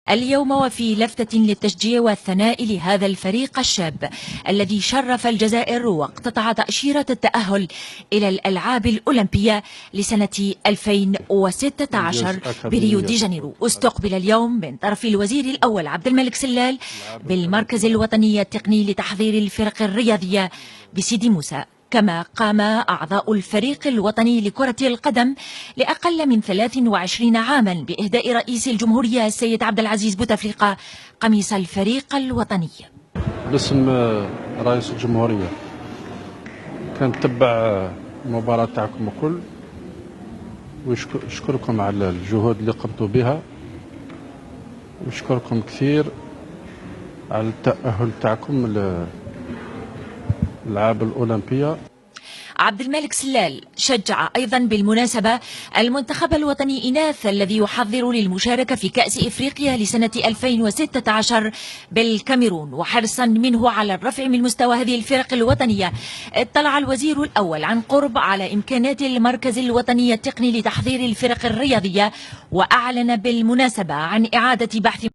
اليوم وفي لفتة للتشجيع والثناء لهذا الفريق الشاب الذي شرف الجزائر واقتطع تأشيرة التأهل إلى الألعاب الأولمبية لسنة 2016 بريو دي جانيرو، استقبل اليوم من طرف الوزير الأول عبد الملك سلال بالمركز الوطني التقني لتحضير الفرق الرياضية بسيدي موسى. كما قام أعضاء الفريق الوطني لكرة القدم لأقل من 23 عاما بإهداء رئيس الجمهورية السيد عبد العزيز بوتفليقة قميص الفريق الوطني. باسم رئيس الجمهورية كنتبع المباراة تاعكم الكل ونشكركم على الجهود اللي قمتوا بها، ونشكركم كثير على التأهل تاعكم الألعاب الأولمبية. عبد الملك سلال شجع أيضا بالمناسبة المنتخب الوطني إناث الذي يحضر للمشاركة في كأس إفريقيا لسنة 2016 بالكاميرون، وحرصا منه على الرفع من مستوى هذه الفرق الوطنية اطلع الوزير الأول عن قرب على إمكانات المركز الوطني التقني لتحضير الفرق الرياضية، وأعلن بالمناسبة عن إعادة بحث